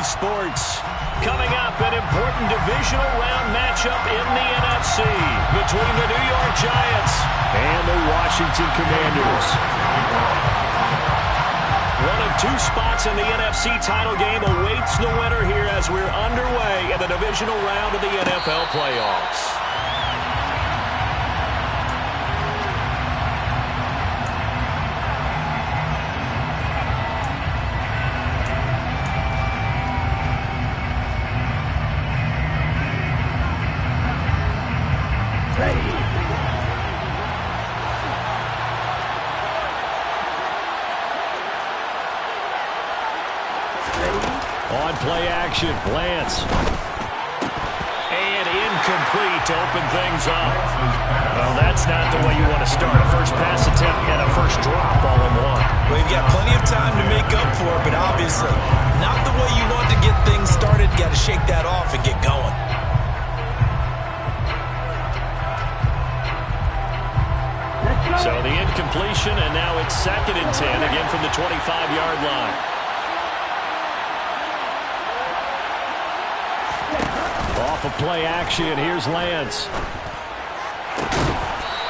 sports. Coming up, an important divisional round matchup in the NFC between the New York Giants and the Washington Commanders. One of two spots in the NFC title game awaits the winner here as we're underway in the divisional round of the NFL playoffs. On play action, Lance. And incomplete to open things up. Well, that's not the way you want to start. A first pass attempt and a first drop all in one. Well, you've got plenty of time to make up for it, but obviously not the way you want to get things started. Got to shake that off and get going. So the incompletion, and now it's 2nd and 10, again from the 25-yard line. Off of play action, here's Lance.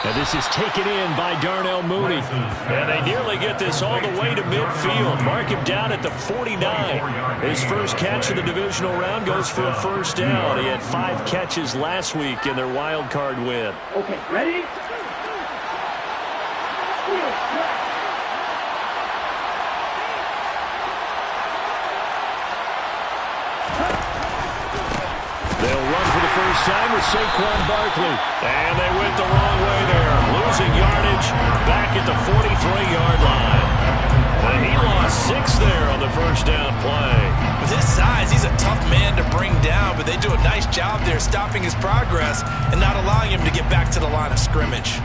And this is taken in by Darnell Mooney. And they nearly get this all the way to midfield. Mark him down at the 49. His first catch of the divisional round goes for a first down. He had 5 catches last week in their wild card win. Okay, ready? They'll run for the first time with Saquon Barkley. And they went the wrong way there. Losing yardage back at the 43-yard line. And he lost 6 there on the first down play. With his size, he's a tough man to bring down, but they do a nice job there stopping his progress and not allowing him to get back to the line of scrimmage.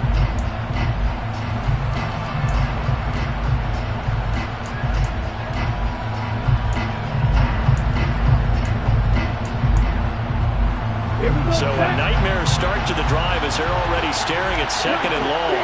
So a nightmare start to the drive as they're already staring at 2nd and long.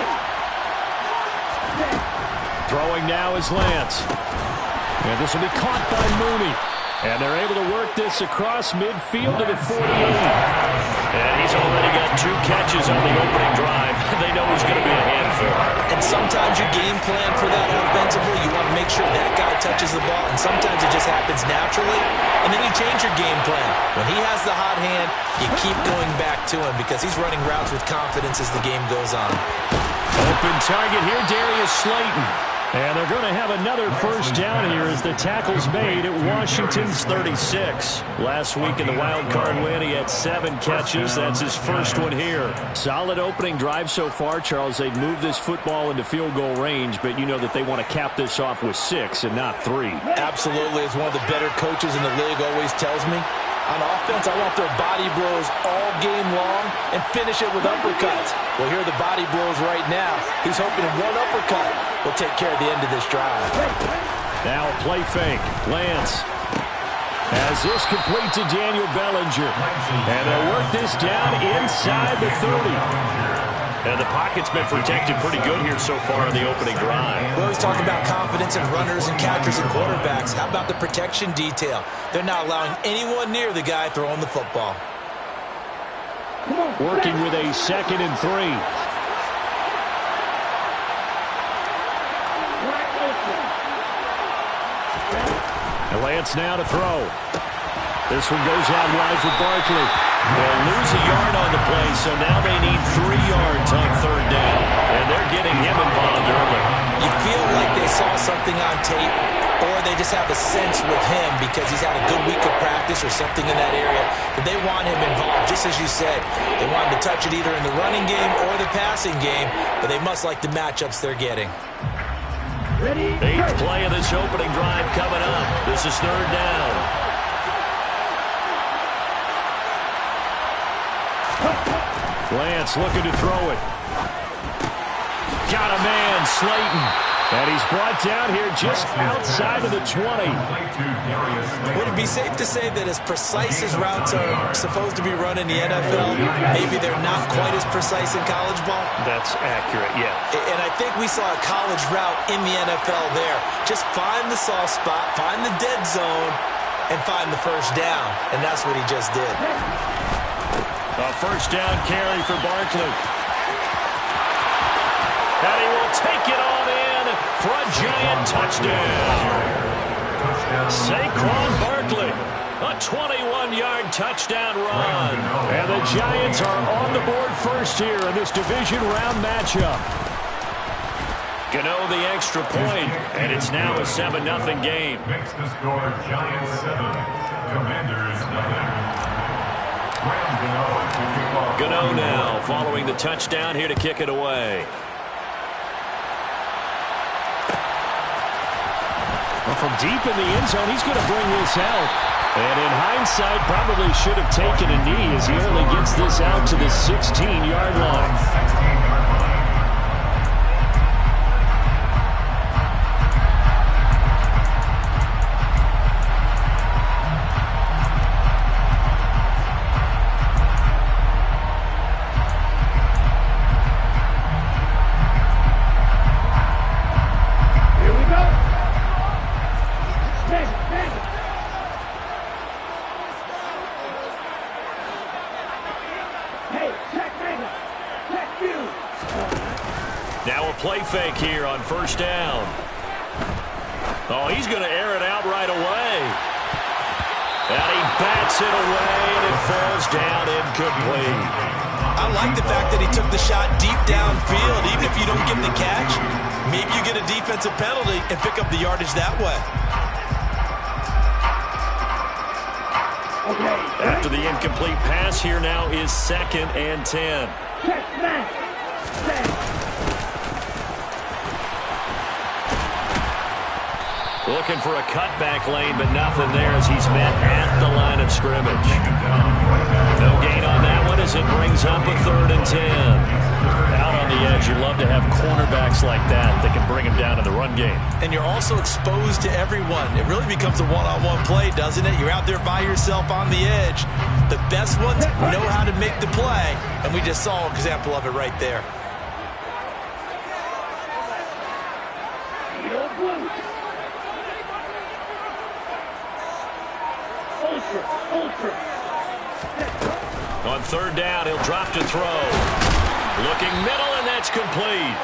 Throwing now is Lance. And this will be caught by Mooney. And they're able to work this across midfield to the 48. And he's already got 2 catches on the opening drive. They know he's going to be a handful. And sometimes you game plan for that offensively. You want to make sure that guy touches the ball. And sometimes it just happens naturally. And then you change your game plan. When he has the hot hand, you keep going back to him because he's running routes with confidence as the game goes on. Open target here, Darius Slayton. And they're going to have another first down here as the tackle's made at Washington's 36. Last week in the wild card win, he had 7 catches. That's his first one here. Solid opening drive so far, Charles. They've moved this football into field goal range, but you know that they want to cap this off with 6 and not 3. Absolutely. As one of the better coaches in the league always tells me, on offense, I want their body blows all game long and finish it with uppercuts. Well, here are the body blows right now. He's hoping one uppercut will take care of the end of this drive. Now a play fake. Lance has this complete to Daniel Bellinger. And they'll work this down inside the 30. And the pocket's been protected pretty good here so far in the opening drive. We always talk about confidence in runners and catchers and quarterbacks. How about the protection detail? They're not allowing anyone near the guy throwing the football. Working with a 2nd and 3. And Lance now to throw. This one goes out wide for Barkley. They'll lose a yard on the play, so now they need 3 yards on 3rd down. And they're getting him involved early. You feel like they saw something on tape, or they just have a sense with him because he's had a good week of practice or something in that area that they want him involved. Just as you said, they want him to touch it either in the running game or the passing game, but they must like the matchups they're getting. 8th play of this opening drive coming up. This is 3rd down. Lance looking to throw it. Got a man, Slayton. And he's brought down here just outside of the 20. Would it be safe to say that as precise as routes are supposed to be run in the NFL, maybe they're not quite as precise in college ball? That's accurate, yeah. And I think we saw a college route in the NFL there. Just find the soft spot, find the dead zone, and find the first down, and that's what he just did. A first down carry for Barkley. And he will take it on in for a giant touchdown. Saquon Barkley, a 21-yard touchdown run. And the Giants are on the board first here in this division round matchup. Gano the extra point, and it's now a 7-0 game. Makes the score Giants 7, Commanders 9. Gano now following the touchdown here to kick it away. Well, from deep in the end zone, he's going to bring this out. And in hindsight, probably should have taken a knee as he only gets this out to the 16-yard line. Now a play fake here on first down. Oh, he's going to air it out right away. And he bats it away, and it falls down incomplete. I like the fact that he took the shot deep downfield. Even if you don't get the catch, maybe you get a defensive penalty and pick up the yardage that way. After the incomplete pass, here now is 2nd and 10. Looking for a cutback lane, but nothing there as he's met at the line of scrimmage. No gain on that one as it brings up a 3rd and 10. Out on the edge, you love to have cornerbacks like that that can bring him down in the run game. And you're also exposed to everyone. It really becomes a one-on-one play, doesn't it? You're out there by yourself on the edge. The best ones know how to make the play, and we just saw an example of it right there. On 3rd down, he'll drop to throw. Looking middle, and that's complete.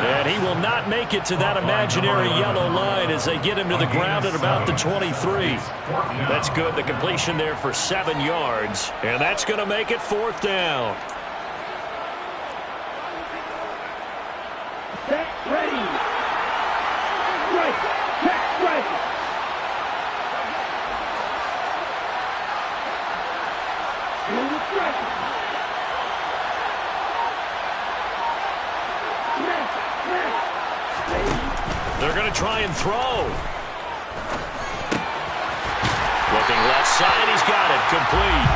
And he will not make it to that imaginary yellow line as they get him to the ground at about the 23. That's good. The completion there for 7 yards. And that's going to make it 4th down. Set, ready. Right, check, right. They're going to try and throw. Looking left side, he's got it, complete.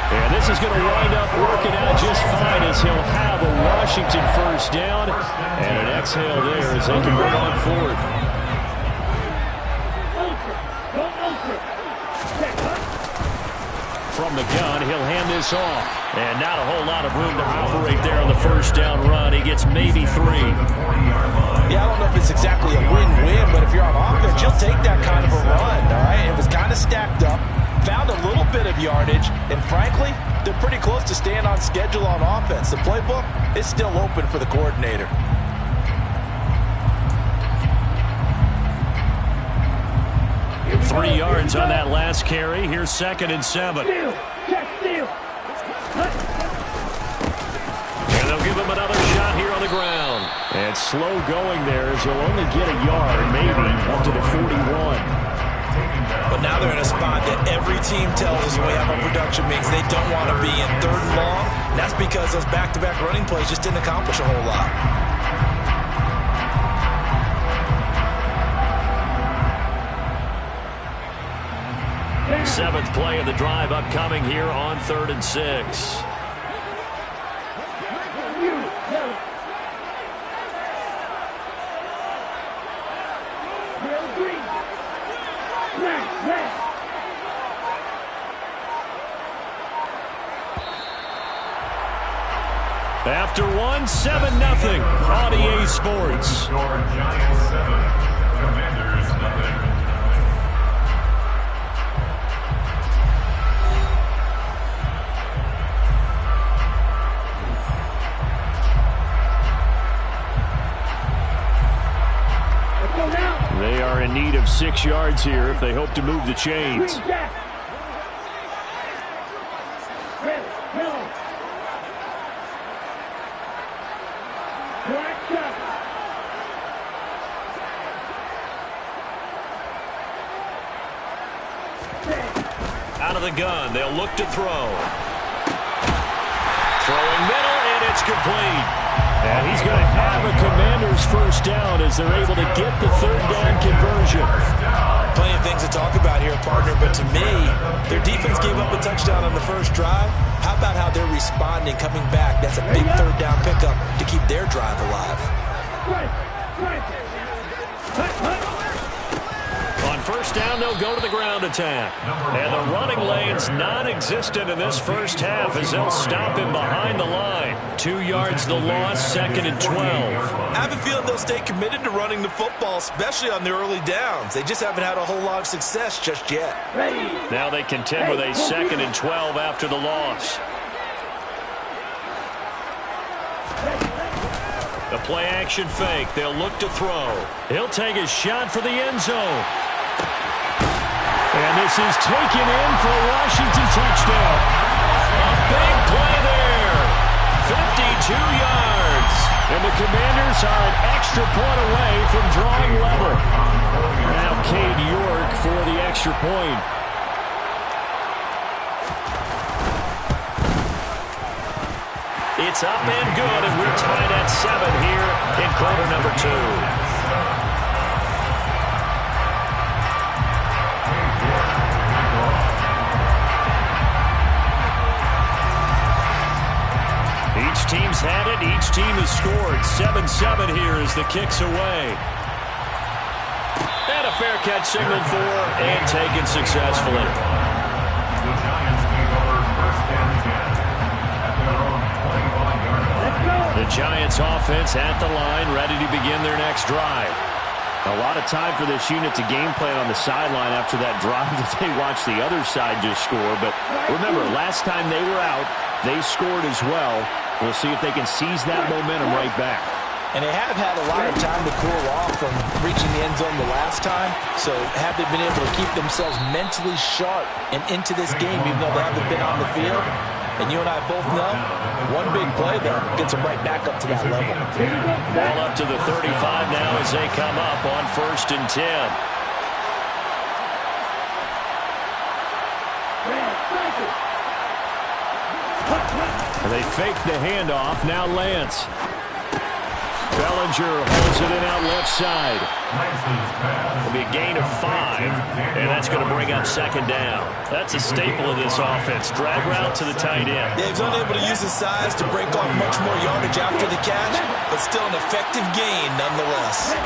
And this is going to wind up working out just fine as he'll have a Washington first down. And an exhale there as they can go on 4th. From the gun, he'll hand this off. And not a whole lot of room to operate there on the first down run. He gets maybe 3. Yeah, I don't know if it's exactly a win-win, but if you're on offense, you'll take that kind of a run, all right? It was kind of stacked up, found a little bit of yardage, and frankly, they're pretty close to staying on schedule on offense. The playbook is still open for the coordinator. Three yards on that last carry. Here's 2nd and 7. And they'll give him another shot here on the ground. And slow going there as he'll only get a yard, maybe, up to the 41. But now they're in a spot that every team tells us when we have our production meetings they don't want to be in 3rd and long. And that's because those back-to-back running plays just didn't accomplish a whole lot. Seventh play of the drive upcoming here on 3rd and 6. After 1, 7-0 on EA Sports. Giants 7, Commanders 0. 6 yards here if they hope to move the chains. Out of the gun, they'll look to throw. Throwing middle, and it's complete. And he's going to have a Commanders first down as they're able to get the third down conversion. Plenty of things to talk about here, partner, but to me, their defense gave up a touchdown on the first drive. How about how they're responding, coming back? That's a big third down pickup to keep their drive alive. On first down, they'll go to the ground attack. And the running lane's non-existent in this first half as they'll stop him behind the line. 2 yards the loss, 2nd and 12. I have a feeling they'll stay committed to running the football, especially on the early downs. They just haven't had a whole lot of success just yet. Now they contend with a 2nd and 12 after the loss. The play action fake. They'll look to throw. He'll take a shot for the end zone. And this is taken in for a Washington touchdown. A big play there. 52 yards. And the Commanders are an extra point away from drawing level. Now Cade York for the extra point. It's up and good, and we're tied at 7 here in quarter number 2. Each team's had it. Each team has scored. 7-7 here as the kick's away. And a fair catch signaled for and taken successfully. The Giants take over first and 10 at their own 25-yard line. The Giants offense at the line, ready to begin their next drive. A lot of time for this unit to game plan on the sideline after that drive that they watched the other side just score. But remember, last time they were out, they scored as well. We'll see if they can seize that momentum right back. And they have had a lot of time to cool off from reaching the end zone the last time. So have they been able to keep themselves mentally sharp and into this game even though they haven't been on the field? And you and I both know one big play there gets them right back up to that level. Ball up to the 35 now as they come up on 1st and 10. And they fake the handoff. Now Lance. Bellinger holds it in out left side. It'll be a gain of 5, and that's going to bring up 2nd down. That's a staple of this offense. Drag route to the tight end. Yeah, he's unable to use his size to break off much more yardage after the catch, but still an effective gain nonetheless.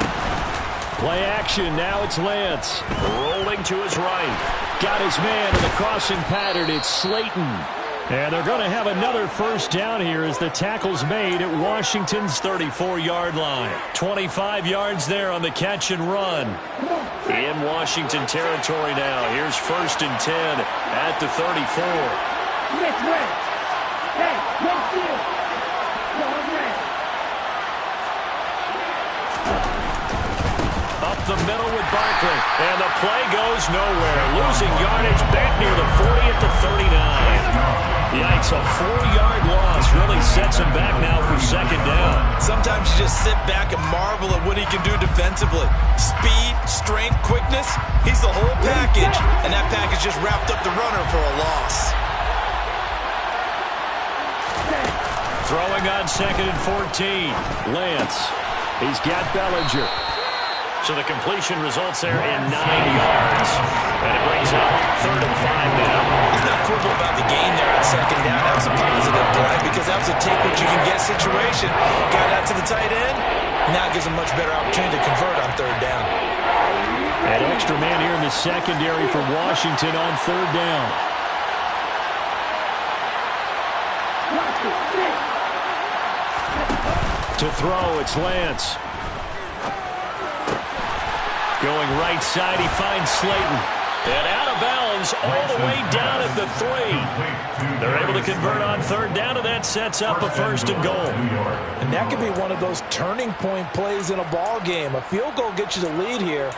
Play action. Now it's Lance. Rolling to his right. Got his man in the crossing pattern. It's Slayton. And they're going to have another first down here as the tackle's made at Washington's 34-yard line. 25 yards there on the catch and run. In Washington territory now. Here's 1st and 10 at the 34. Up the middle with Barkley. And the play goes nowhere. Losing yardage back near the 40 at the 39. Yikes, a 4-yard loss really sets him back now for 2nd down. Sometimes you just sit back and marvel at what he can do defensively. Speed, strength, quickness, he's the whole package, and that package just wrapped up the runner for a loss. Throwing on 2nd and 14. Lance. He's got Bellinger. So the completion results there in 9 yards. And it brings up 3rd and 5 now. He's not quibble about the gain there on 2nd down. That was a positive play because that was a take-what-you-can-get situation. Got out to the tight end. Now it gives him much better opportunity to convert on 3rd down. An extra man here in the secondary for Washington on 3rd down. To throw, it's Lance. Going right side, he finds Slayton. And out of bounds all the way down at the 3. They're able to convert on 3rd down, and that sets up a 1st and goal. And that could be one of those turning point plays in a ball game. A field goal gets you the lead here,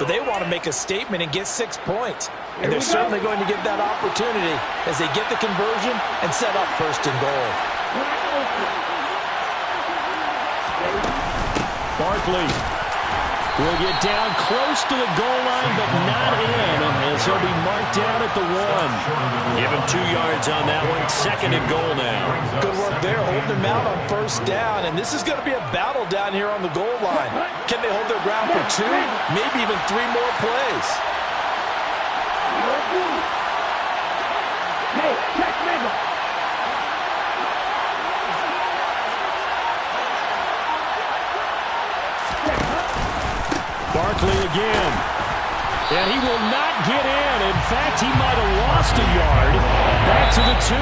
but they want to make a statement and get 6 points. And they're certainly going to get that opportunity as they get the conversion and set up first and goal. Barkley will get down close to the goal line, but not in, as he'll be marked down at the 1. Give him 2 yards on that one. Second and goal now. Good work there, holding him out on first down. And this is going to be a battle down here on the goal line. Can they hold their ground for 2, maybe even 3 more plays? Hey, check Mamba. Barkley again. And he will not get in. In fact, he might have lost a yard. Back to the 2.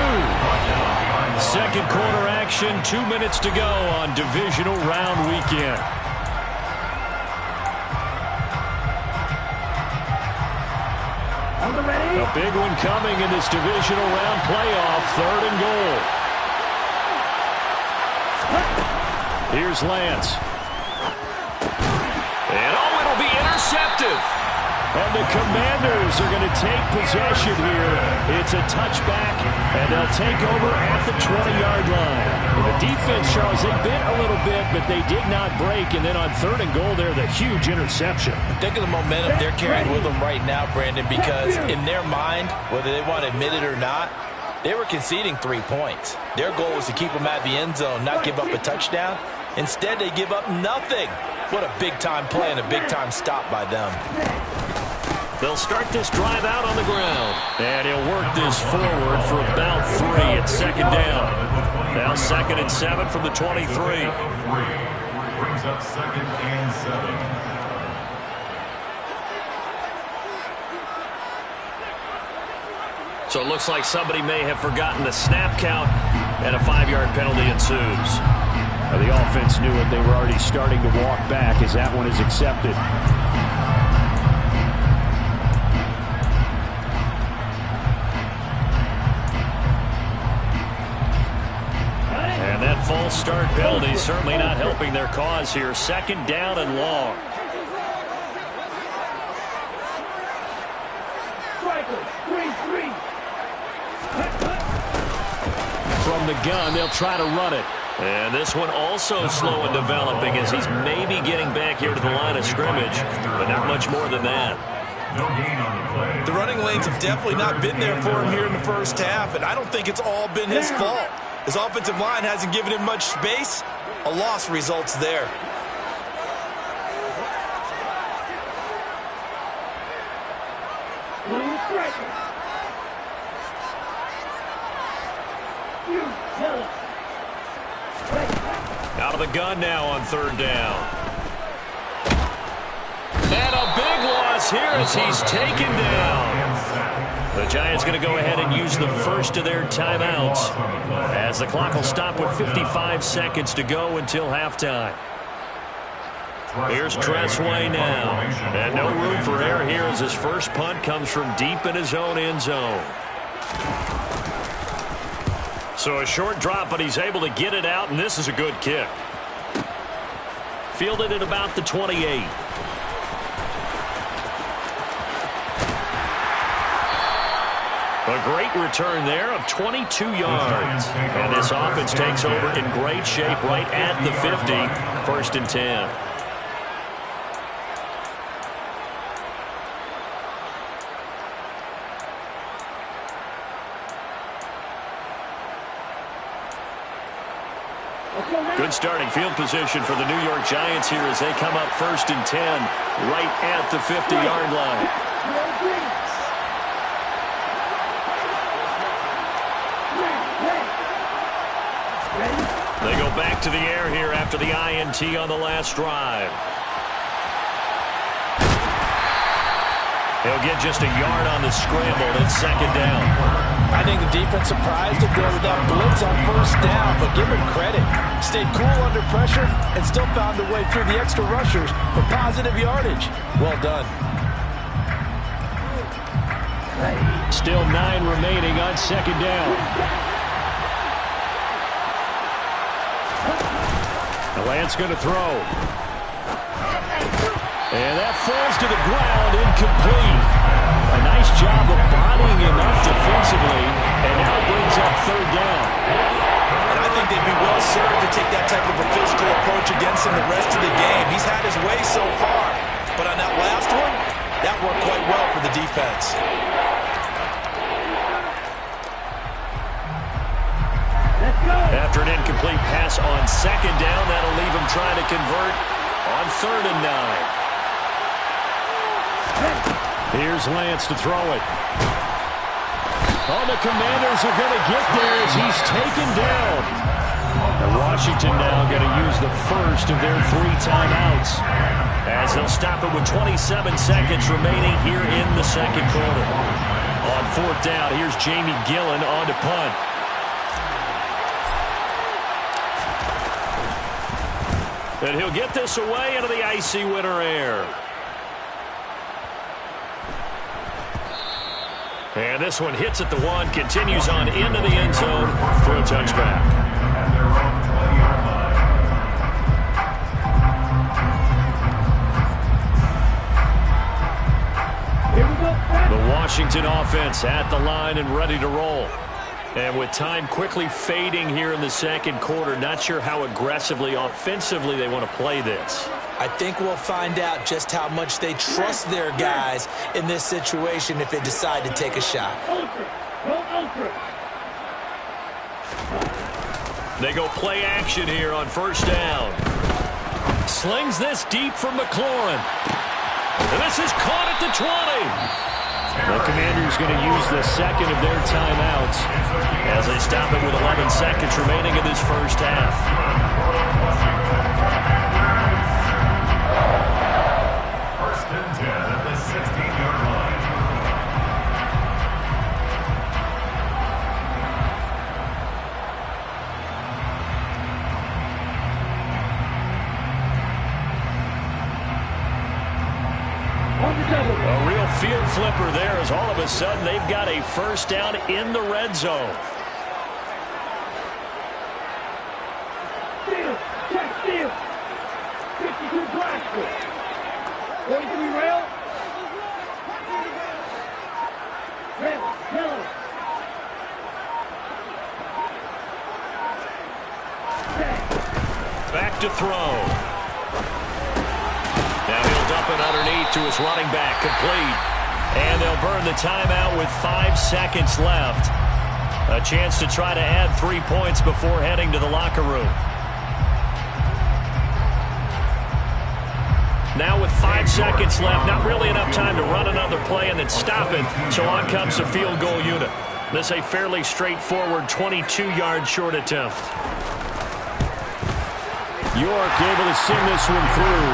Second quarter action, 2 minutes to go on divisional round weekend. A big one coming in this divisional round playoff. Third and goal. Here's Lance. And it'll be intercepted. And the Commanders are going to take possession here. It's a touchback, and they'll take over at the 20-yard line. The defense, Charles, they bit a little bit, but they did not break. And then on third and goal there, the huge interception. Think of the momentum they're carrying with them right now, Brandon, because in their mind, whether they want to admit it or not, they were conceding 3 points. Their goal was to keep them out of the end zone, not give up a touchdown. Instead, they give up nothing. What a big-time play and a big-time stop by them. They'll start this drive out on the ground. And he'll work this forward for about 3 at second down. Now 2nd and 7 from the 23. Brings up 2nd and 7. So it looks like somebody may have forgotten the snap count, and a 5-yard penalty ensues. The offense knew it. They were already starting to walk back as that one is accepted. And that false start penalty certainly not helping their cause here. 2nd down and long. From the gun, they'll try to run it. And this one also slow in developing as he's maybe getting back here to the line of scrimmage, but not much more than that. No gain on the play. The running lanes have definitely not been there for him here in the first half, and I don't think it's all been his fault. His offensive line hasn't given him much space. A loss results there. Out of the gun now on 3rd down. And a big loss here as he's taken down. The Giants going to go ahead and use the first of their timeouts as the clock will stop with 55 seconds to go until halftime. Here's Tressway now. And no room for error here as his first punt comes from deep in his own end zone. So a short drop, but he's able to get it out, and this is a good kick. Fielded at about the 28. A great return there of 22 yards. And this offense takes over in great shape right at the 50. 1st and 10. Good starting field position for the New York Giants here as they come up 1st and 10 right at the 50-yard line. They go back to the air here after the INT on the last drive. He'll get just a yard on the scramble. It's 2nd down. I think the defense surprised him there with that blitz on 1st down, but give him credit. Stayed cool under pressure and still found a way through the extra rushers for positive yardage. Well done. Still 9 remaining on 2nd down. Lance going to throw. And that falls to the ground, incomplete. A nice job of bodying him up defensively, and now it brings up third down. And I think they'd be well served to take that type of a physical approach against him the rest of the game. He's had his way so far, but on that last one, that worked quite well for the defense. After an incomplete pass on second down, that'll leave him trying to convert on 3rd and 9. Here's Lance to throw it. Oh, the Commanders are going to get there as he's taken down. And Washington now going to use the first of their 3 timeouts as they'll stop it with 27 seconds remaining here in the second quarter. On 4th down, here's Jamie Gillen on to punt. And he'll get this away into the icy winter air. And this one hits at the 1, continues on into the end zone for a touchback. The Washington offense at the line and ready to roll. And with time quickly fading here in the second quarter, not sure how aggressively, offensively they want to play this. I think we'll find out just how much they trust their guys in this situation if they decide to take a shot. They go play action here on 1st down. Slings this deep from McLaurin. And this is caught at the 20. The Commanders going to use the second of their timeouts as they stop it with 11 seconds remaining in this first half. First and 10 at the 16-yard line. A real field flipper there as all of a sudden they've got a first down in the red zone. Steal, check steal. 52 Glasgow. 43 rail. Rail, Miller. Back to throw. Now he'll dump it underneath to his running back, complete. And they'll burn the timeout with 5 seconds left. A chance to try to add 3 points before heading to the locker room. Now with 5 seconds left, not really enough time to run another play and then stop it. So on comes the field goal unit. This a fairly straightforward 22-yard short attempt. York able to sing this one through.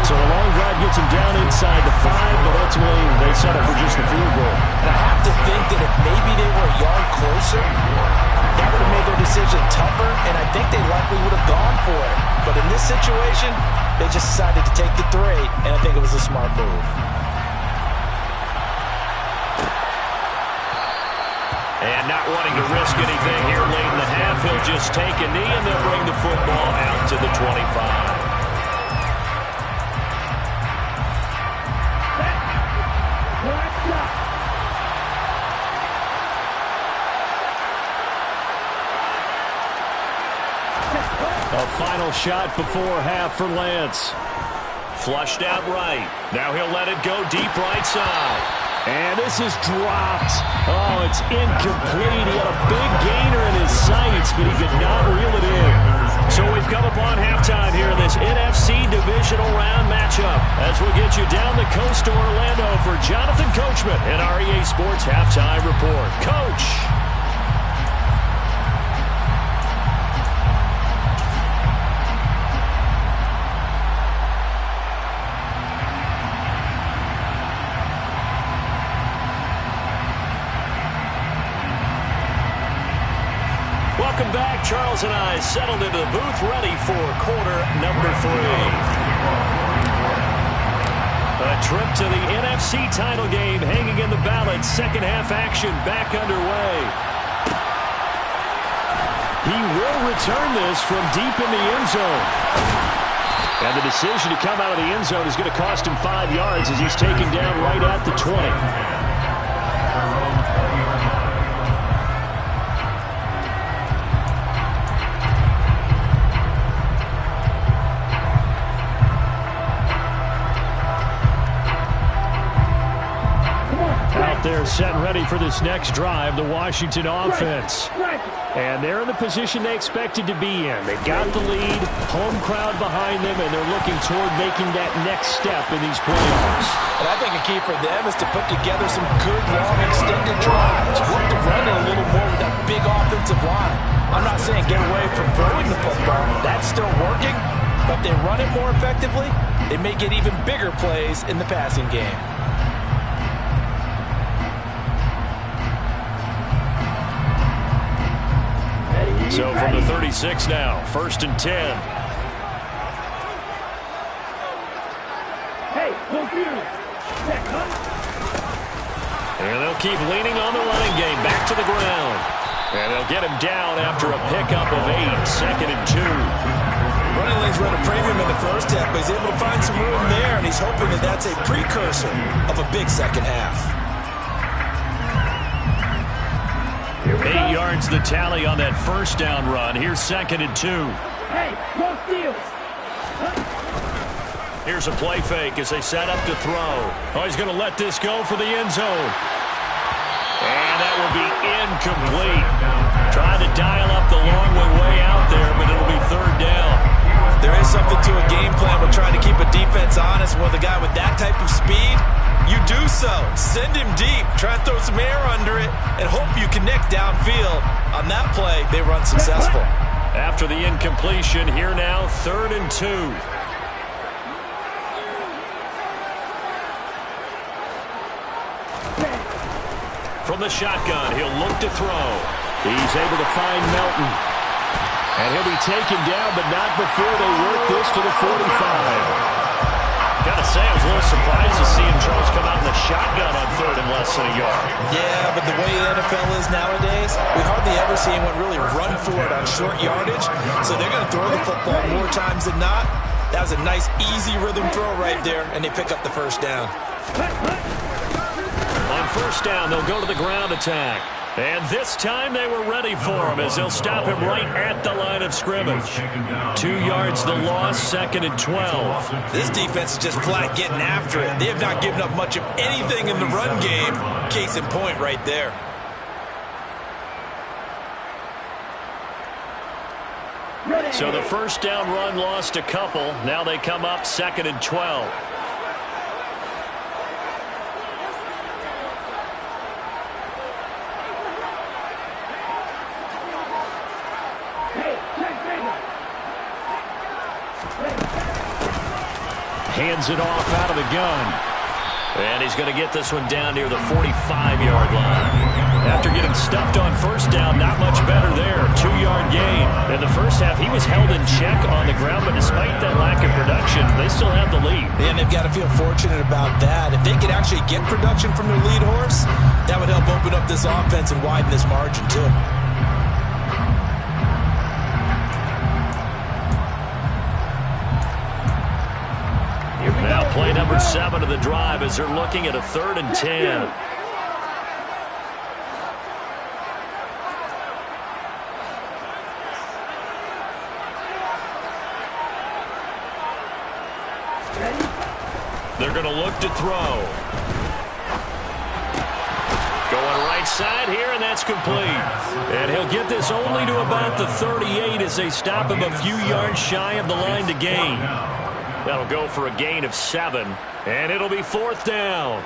So a long drive gets him down inside the 5, but ultimately they settle for just the field goal. And I have to think that if maybe they were a yard closer, that would have made their decision tougher, and I think they likely would have gone for it. But in this situation, they just decided to take the 3, and I think it was a smart move. And not wanting to risk anything here late in the half, he'll just take a knee, and they'll bring the football out to the 25. A final shot before half for Lance. Flushed out right. Now he'll let it go deep right side. And this is dropped. Oh, it's incomplete. He had a big gainer in his sights, but he could not reel it in. So we've come upon halftime here in this NFC Divisional Round matchup as we'll get you down the coast to Orlando for Jonathan Coachman in our EA Sports Halftime Report. Coach. Welcome back. Charles and I settled into the booth ready for quarter number 3. A trip to the NFC title game hanging in the balance. Second half action back underway. He will return this from deep in the end zone. And the decision to come out of the end zone is going to cost him 5 yards as he's taken down right at the 20. They're set and ready for this next drive, the Washington offense. And they're in the position they expected to be in. They got the lead, home crowd behind them, and they're looking toward making that next step in these playoffs. And I think a key for them is to put together some good, long, extended drives. Work the run a little more with that big offensive line. I'm not saying get away from throwing the football. That's still working. But if they run it more effectively, they may get even bigger plays in the passing game. So from the 36 now, 1st and 10. Hey, no fear. And they'll keep leaning on the running game. Back to the ground. And they'll get him down after a pickup of 8. 2nd and 2. Running lanes run a premium in the first half, but he's able to find some room there, and he's hoping that that's a precursor of a big second half. 8 yards the tally on that first down run. Here's 2nd and 2. Hey, no steals. Here's a play fake as they set up to throw. Oh, he's going to let this go for the end zone. And that will be incomplete. Trying to dial up the long one way out there, but it'll be 3rd down. There is something to a game plan with trying to keep a defense honest. With a guy with that type of speed, you do so. Send him deep. Try and throw some air under it and hope you connect downfield. On that play, they run successful. After the incompletion, here now, 3rd and 2. From the shotgun, he'll look to throw. He's able to find Melton. And he'll be taken down, but not before they work this to the 45. Gotta say, I was a little surprised to see him, Charles, come out in the shotgun on 3rd and less than a yard. Yeah, but the way the NFL is nowadays, we hardly ever see anyone really run for it on short yardage. So they're going to throw the football more times than not. That was a nice, easy rhythm throw right there, and they pick up the first down. On 1st down, they'll go to the ground attack. And this time they were ready for him as they'll stop him right at the line of scrimmage. 2 yards the loss, 2nd and 12. This defense is just flat getting after it. They have not given up much of anything in the run game. Case in point right there. So the 1st down run lost a couple. Now they come up 2nd and 12. Hands it off out of the gun. And he's going to get this one down near the 45-yard line. After getting stuffed on 1st down, not much better there. 2-yard gain. In the first half, he was held in check on the ground, but despite that lack of production, they still have the lead. And they've got to feel fortunate about that. If they could actually get production from their lead horse, that would help open up this offense and widen this margin, too. Now play number 7 of the drive as they're looking at a 3rd and 10. They're going to look to throw. Going right side here, and that's complete. And he'll get this only to about the 38 as they stop him a few yards shy of the line to gain. That'll go for a gain of 7, and it'll be 4th down.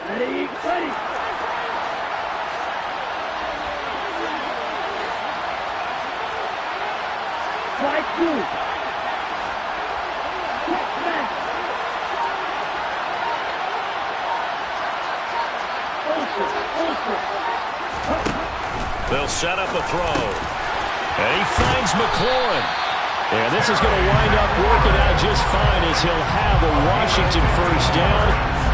Ready. Slide through. They'll set up a throw. And he finds McLaurin. And this is going to wind up working out just fine as he'll have a Washington 1st down.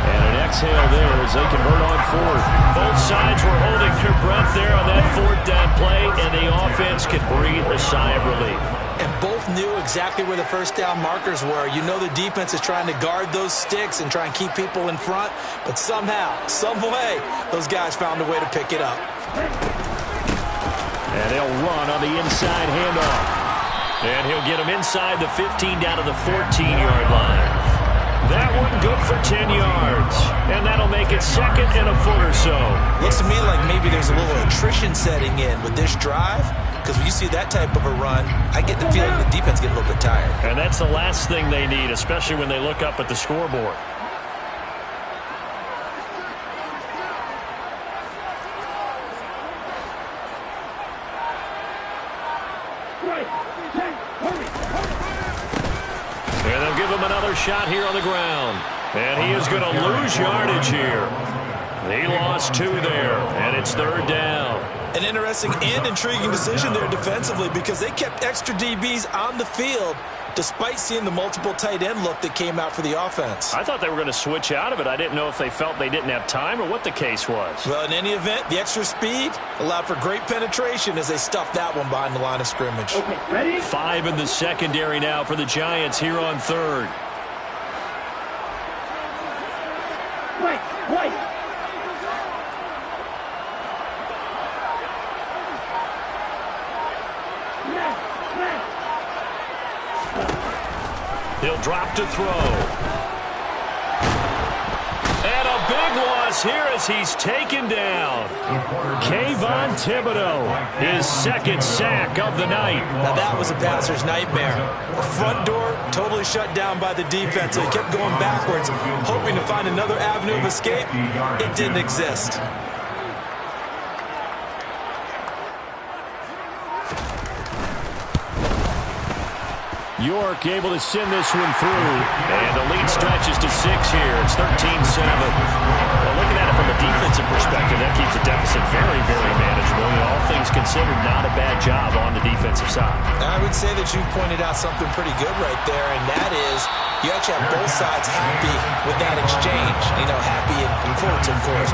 And an exhale there as they convert on fourth. Both sides were holding their breath there on that fourth down play, and the offense can breathe a sigh of relief. And both knew exactly where the first down markers were. You know the defense is trying to guard those sticks and try and keep people in front, but somehow, some way, those guys found a way to pick it up. And they'll run on the inside handoff. And he'll get him inside the 15 down to the 14-yard line. That one good for 10 yards. And that'll make it second and a foot or so. Looks to me like maybe there's a little attrition setting in with this drive. Because when you see that type of a run, I get the feeling the defense gets a little bit tired. And that's the last thing they need, especially when they look up at the scoreboard. And they'll give him another shot here on the ground. And he is going to lose yardage here. He lost 2 there, and it's third down. An interesting and intriguing decision there defensively because they kept extra DBs on the field despite seeing the multiple tight end look that came out for the offense. I thought they were going to switch out of it. I didn't know if they felt they didn't have time or what the case was. Well, in any event, the extra speed allowed for great penetration as they stuffed that one behind the line of scrimmage. Okay, ready? 5 in the secondary now for the Giants here on third. Wait. He'll drop to throw. And a big loss here as he's taken down. Kayvon Thibodeau, his second sack of the night. Now that was a passer's nightmare. The front door totally shut down by the defense. So he kept going backwards, hoping to find another avenue of escape. It didn't exist. York able to send this one through. And the lead stretches to 6 here. It's 13-7. Well, looking at it from a defensive perspective, that keeps the deficit very, very manageable. And all things considered, not a bad job on the defensive side. I would say that you've pointed out something pretty good right there, and that is you actually have both sides happy with that exchange. You know, happy in quotes, of course.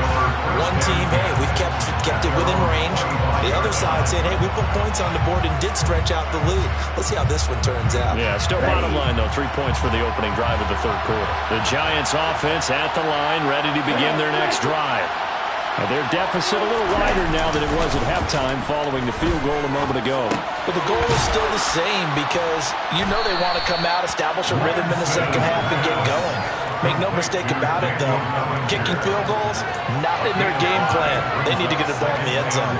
One team, hey, we've kept it within range. The other side saying, hey, we put points on the board and did stretch out the lead. Let's see how this one turns out. Yeah, still bottom line, though. 3 points for the opening drive of the third quarter. The Giants offense at the line, ready to begin their next drive. Their deficit a little wider now than it was at halftime following the field goal a moment ago. But the goal is still the same because you know they want to come out, establish a rhythm in the second half, and get going. Make no mistake about it, though. Kicking field goals, not in their game plan. They need to get the ball in the end zone.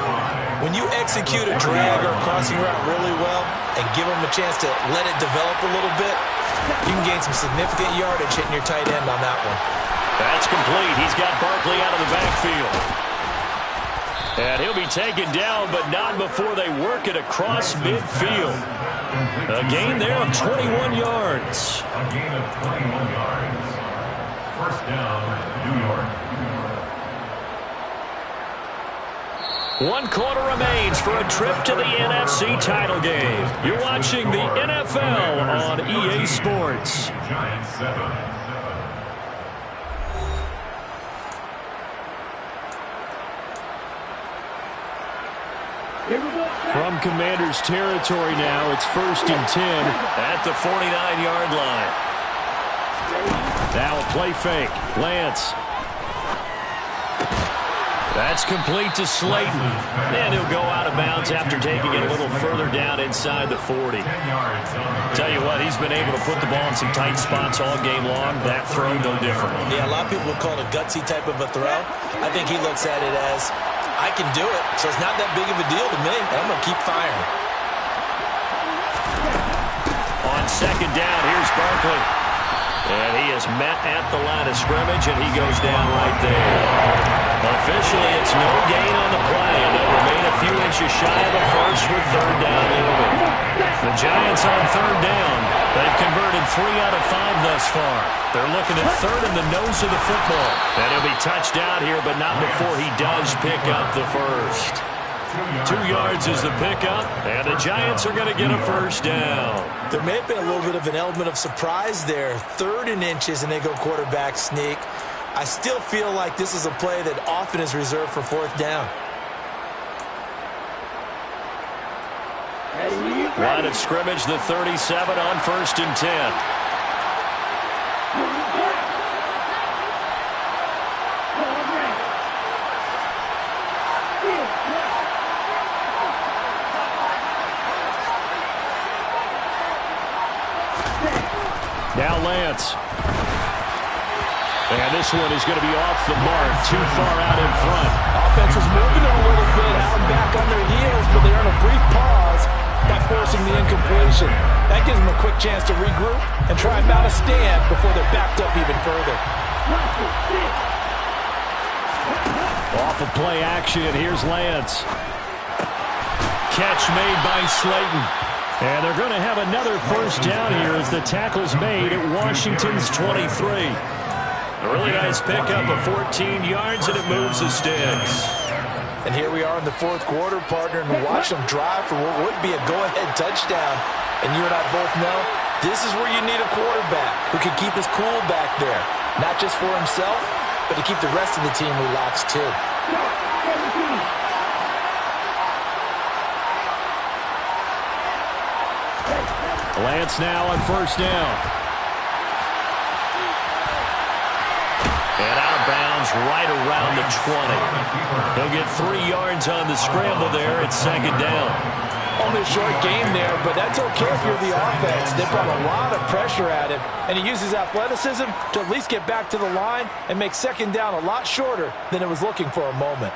When you execute a drag or a crossing route really well and give them a chance to let it develop a little bit, you can gain some significant yardage hitting your tight end on that one. That's complete. He's got Barkley out of the backfield. And he'll be taken down, but not before they work it across midfield. A gain there of 21 yards. A gain of 21 yards. First down, New York. 1 quarter remains for a trip to the NFC title game. You're watching the NFL on EA Sports. Giants 7. From Commanders territory now, it's 1st and 10 at the 49-yard line. Now a play fake. Lance. That's complete to Slayton. And he'll go out of bounds after taking it a little further down inside the 40. Tell you what, he's been able to put the ball in some tight spots all game long. That throw, no different. Yeah, a lot of people would call it a gutsy type of a throw. I think he looks at it as, I can do it, so it's not that big of a deal to me, and I'm going to keep firing. On second down, here's Barkley. And he is met at the line of scrimmage, and he goes down right there. Officially, it's no gain on the play, and they'll remain a few inches shy of the first with third down looming. The Giants on third down. They've converted 3 out of 5 thus far. They're looking at third in the nose of the football. And he'll be touched out here, but not before he does pick up the first. 2 yards is the pickup, and the Giants are going to get a first down. There may have been a little bit of an element of surprise there. 3rd and inches, and they go quarterback sneak. I still feel like this is a play that often is reserved for fourth down. Line of scrimmage, the 37 on 1st and 10. Now Lance. And this one is going to be off the mark, too far out in front. Offense is moving a little bit out and back on their heels, but they're in a brief pause by forcing the incompletion. That gives them a quick chance to regroup and try and mount a stand before they're backed up even further. Off of play action, here's Lance. Catch made by Slayton. And they're going to have another first down here as the tackle's made at Washington's 23. A really nice pickup of 14 yards, and it moves the sticks. And here we are in the fourth quarter, partner, and watch them drive for what would be a go-ahead touchdown. And you and I both know this is where you need a quarterback who can keep his cool back there. Not just for himself, but to keep the rest of the team relaxed too. Lance now on first down. And out of bounds right around the 20. He'll get 3 yards on the scramble there. It's second down. Only a short game there, but that's okay if you're the offense. They brought a lot of pressure at him, and he uses athleticism to at least get back to the line and make second down a lot shorter than it was looking for a moment.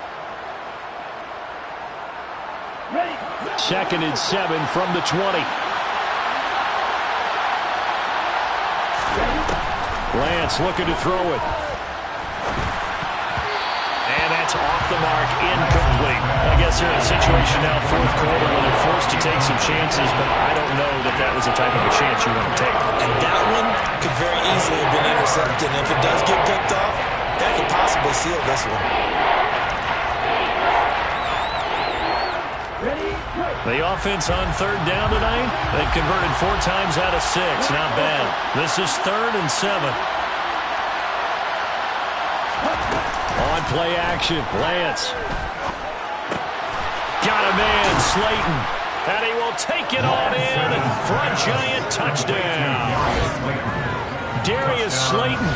Second and 7 from the 20. Lance looking to throw it. And that's off the mark, incomplete. I guess they're in a situation now, fourth quarter, where they're forced to take some chances, but I don't know that that was the type of a chance you want to take. And that one could very easily have been intercepted. And if it does get picked off, that could possibly seal this one. The offense on third down tonight, they've converted 4 times out of 6. Not bad. This is 3rd and 7. On play action, Lance. Got a man, Slayton. And he will take it on in for a giant touchdown. Darius Slayton,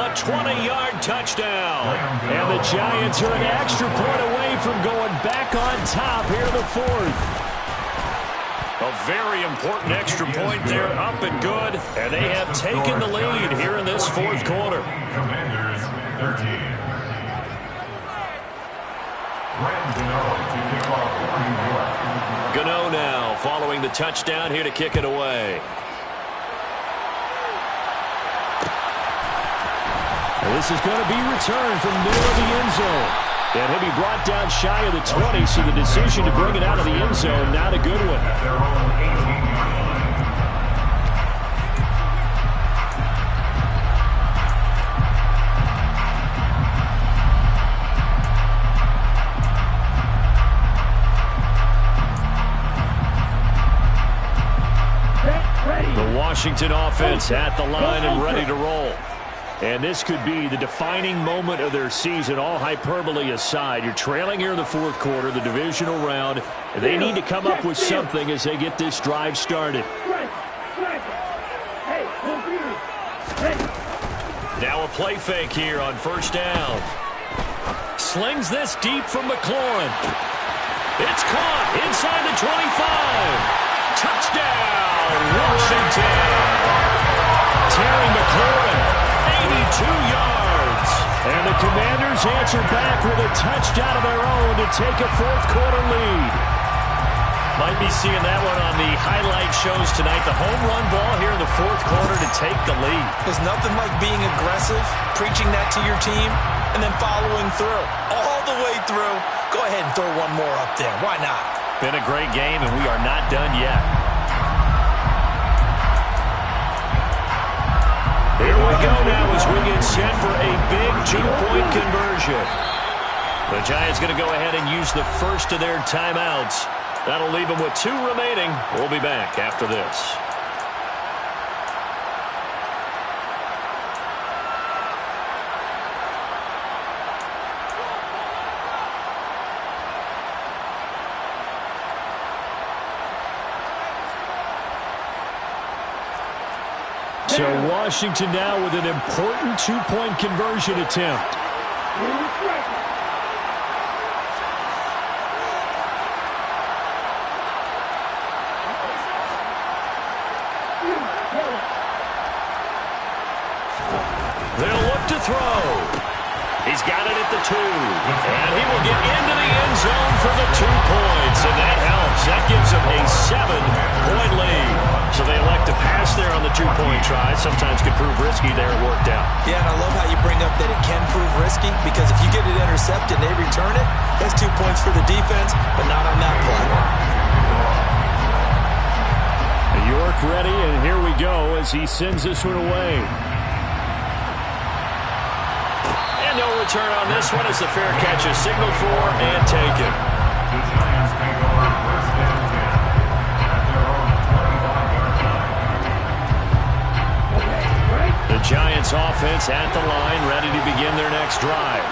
a 20-yard touchdown. And the Giants are an extra point away from going back on top here in the 4th. A very important extra point there, up and good. And they have taken the lead here in this fourth quarter. Commanders 13. Gano now following the touchdown here to kick it away. This is going to be returned from middle of the end zone. And he'll be brought down shy of the 20, so the decision to bring it out of the end zone, not a good one. Their own 18-yard line. The Washington offense at the line and ready to roll. And this could be the defining moment of their season, all hyperbole aside. You're trailing here in the fourth quarter, the divisional round. They need to come up with something as they get this drive started. Now a play fake here on first down. Slings this deep from McLaurin. It's caught inside the 25. Touchdown, Washington. Terry McLaurin, 82 yards. And the Commanders answer back with a touchdown of their own to take a fourth quarter lead. Might be seeing that one on the highlight shows tonight. The home run ball here in the fourth quarter to take the lead. There's nothing like being aggressive, preaching that to your team, and then following through. All the way through. Go ahead and throw one more up there. Why not? Been a great game, and we are not done yet. Here we go now as we get set for a big two-point conversion. The Giants going to go ahead and use the first of their timeouts. That'll leave them with 2 remaining. We'll be back after this. So Washington now with an important two-point conversion attempt. They'll look to throw. He's got it at the 2. And he will get into the end zone for the 2 points. And that helps. That gives them a 7-point lead. So they elect to pass there on the 2-point try. Sometimes could prove risky there. It worked out. Yeah, and I love how you bring up that it can prove risky, because if you get it intercepted and they return it, that's 2 points for the defense, but not on that play. York ready, and here we go as he sends this one away. And no return on this one as the fair catch is signaled for and taken. The Giants take over first and 10 at their own 25-yard line. The Giants offense at the line, ready to begin their next drive.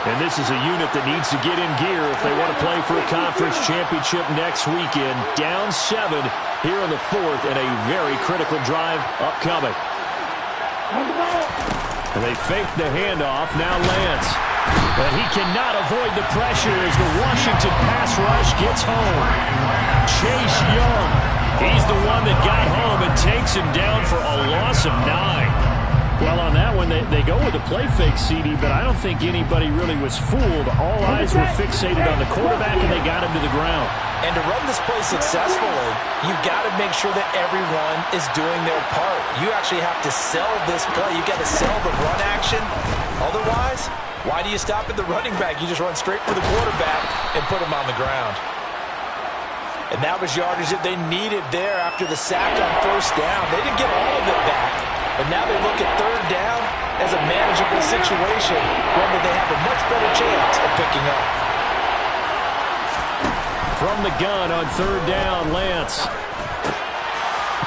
And this is a unit that needs to get in gear if they want to play for a conference championship next weekend. Down 7 here in the 4th, and a very critical drive upcoming. And they fake the handoff. Now Lance. But he cannot avoid the pressure as the Washington pass rush gets home. Chase Young. He's the one that got home and takes him down for a loss of 9. Well, on that one, they go with a play fake, CD, but I don't think anybody really was fooled. All eyes were fixated on the quarterback, and they got him to the ground. And to run this play successfully, you've got to make sure that everyone is doing their part. You actually have to sell this play. You've got to sell the run action. Otherwise, why do you stop at the running back? You just run straight for the quarterback and put him on the ground. And that was yardage that they needed there after the sack on first down. They didn't get all of it back. But now they look at third down as a manageable situation, one that they have a much better chance of picking up. From the gun on third down, Lance.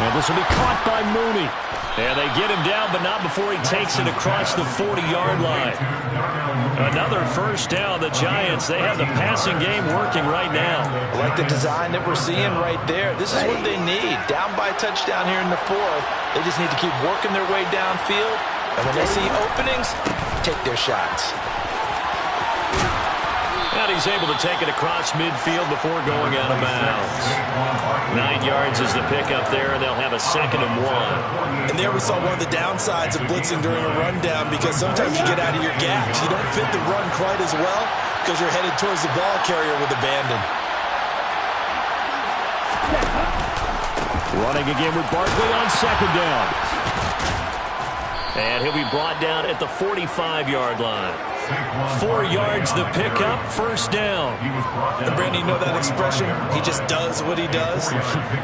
And this will be caught by Mooney. And they get him down, but not before he takes it across the 40-yard line. Another first down. The Giants, they have the passing game working right now. I like the design that we're seeing right there. This is what they need. Down by a touchdown here in the 4th. They just need to keep working their way downfield. And when they see openings, take their shots. And he's able to take it across midfield before going out of bounds. 9 yards is the pickup there, and they'll have a 2nd and 1. And there we saw one of the downsides of blitzing during a rundown, because sometimes you get out of your gaps. You don't fit the run quite as well because you're headed towards the ball carrier with abandon. Running again with Barkley on 2nd down. And he'll be brought down at the 45-yard line. 4 yards the pickup, first down. And Brandon, you know that expression? He just does what he does.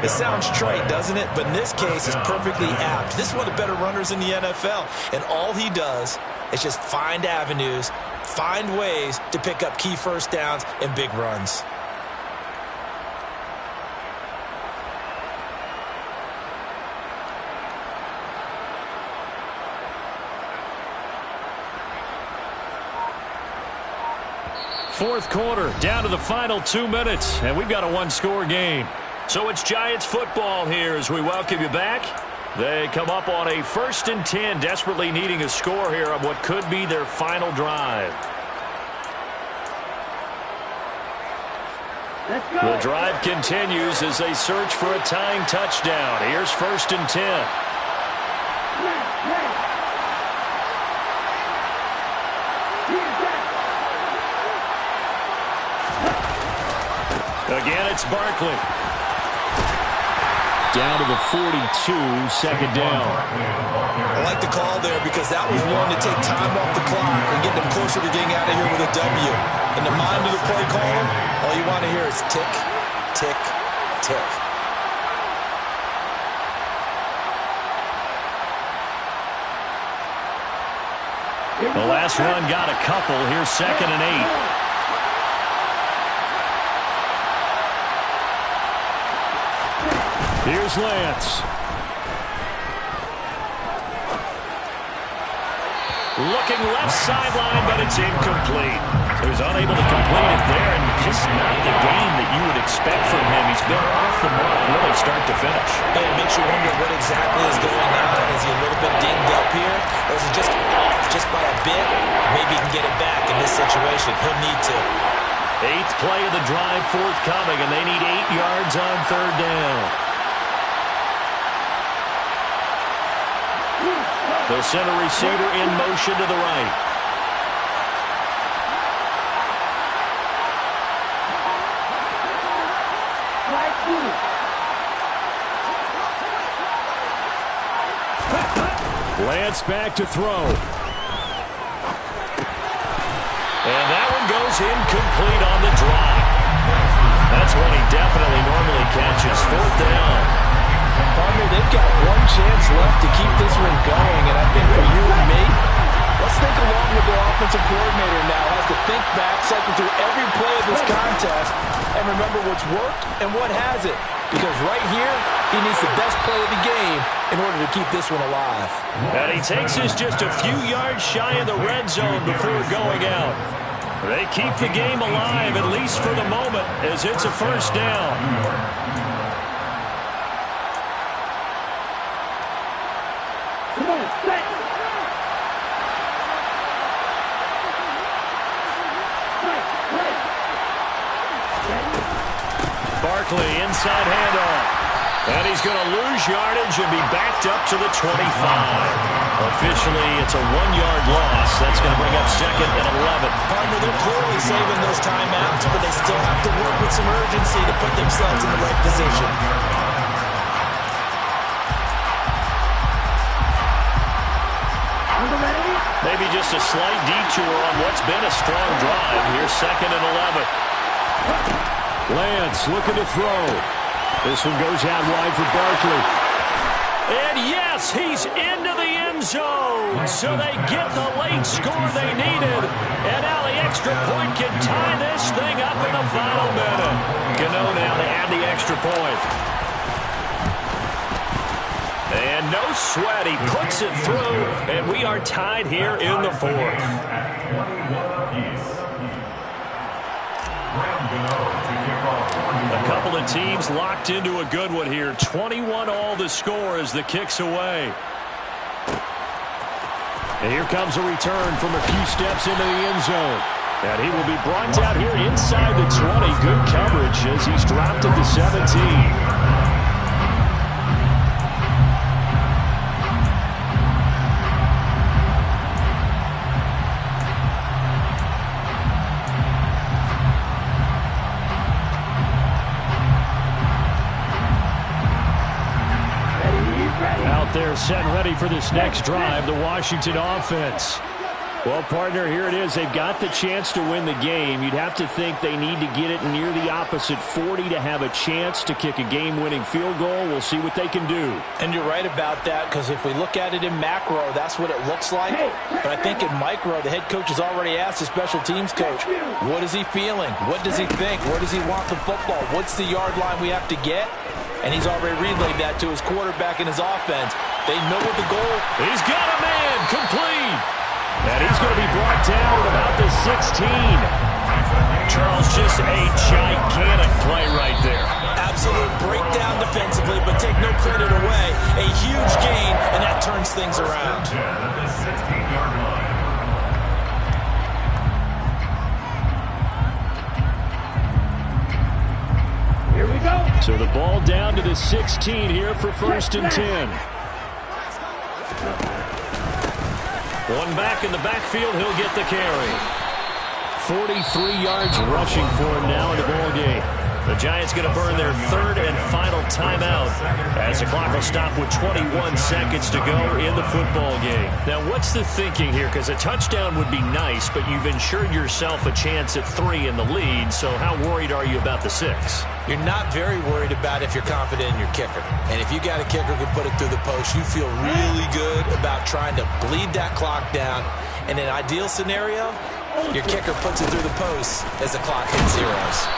It sounds trite, doesn't it? But in this case, it's perfectly apt. This is one of the better runners in the NFL. And all he does is just find avenues, find ways to pick up key first downs and big runs. Fourth quarter, down to the final 2 minutes, and we've got a one-score game. So it's Giants football here as we welcome you back. They come up on a 1st and 10, desperately needing a score here on what could be their final drive. The drive continues as they search for a tying touchdown. Here's 1st and 10. Again, it's Barkley. Down to the 42, 2nd down. I like the call there because that was one to take time off the clock and get them closer to getting out of here with a W. In the mind of the play caller, all you want to hear is tick, tick, tick. The last run got a couple. Here's 2nd and 8. Here's Lance. Looking left sideline, but it's incomplete. So he's unable to complete it there, and just not the game that you would expect from him. He's been off the mark really start to finish. And it makes you wonder what exactly is going on. Is he a little bit dinged up here, or is he just off just by a bit? Maybe he can get it back in this situation. He'll need to. 8th play of the drive forthcoming, and they need 8 yards on 3rd down. They'll send a receiver in motion to the right. Lance back to throw. And that one goes incomplete on the drop. That's one he definitely normally catches. 4th down. Partner, they've got one chance left to keep this one going, and I think for you and me, let's think along with their offensive coordinator now. Has to think back, cycle through every play of this contest, and remember what's worked and what hasn't. Because right here, he needs the best play of the game in order to keep this one alive. And he takes us just a few yards shy of the red zone before going out. They keep the game alive, at least for the moment, as it's a 1st down. Barkley, inside handoff. And he's going to lose yardage and be backed up to the 25. Officially, it's a 1-yard loss. That's going to bring up 2nd and 11. Partner, they're clearly saving those timeouts, but they still have to work with some urgency to put themselves in the right position. Maybe just a slight detour on what's been a strong drive. Here's 2nd and 11. Lance looking to throw. This one goes out wide for Barkley. And yes, he's into the end zone. So they get the late score they needed. And now the extra point can tie this thing up in the final minute. Gano now to add the extra point. And no sweat, he puts it through, and we are tied here in the 4th. A couple of teams locked into a good one here. 21 all the score as the kick's away. And here comes a return from a few steps into the end zone. And he will be brought down here inside the 20. Good coverage as he's dropped at the 17. They're set and ready for this next drive, the Washington offense. Well, partner, here it is. They've got the chance to win the game. You'd have to think they need to get it near the opposite 40 to have a chance to kick a game-winning field goal. We'll see what they can do. And you're right about that, because if we look at it in macro, that's what it looks like. But I think in micro, the head coach has already asked the special teams coach, what is he feeling? What does he think? Where does he want the football? What's the yard line we have to get? And he's already relayed that to his quarterback and his offense. They know what the goal. He's got a man complete. And he's going to be brought down at about the 16. Charles, just a gigantic play right there. Absolute breakdown defensively, but take no credit away. A huge gain, and that turns things around. At the 16-yard line. Here we go. So the ball down to the 16 here for 1st and 10. One back in the backfield, he'll get the carry. 43 yards rushing for him now in the ball game. The Giants going to burn their 3rd and final timeout as the clock will stop with 21 seconds to go in the football game. Now, what's the thinking here? Because a touchdown would be nice, but you've ensured yourself a chance at 3 in the lead, so how worried are you about the 6? You're not very worried about if you're confident in your kicker. And if you got a kicker who can put it through the post, you feel really good about trying to bleed that clock down. In an ideal scenario, your kicker puts it through the post as the clock hits zeros.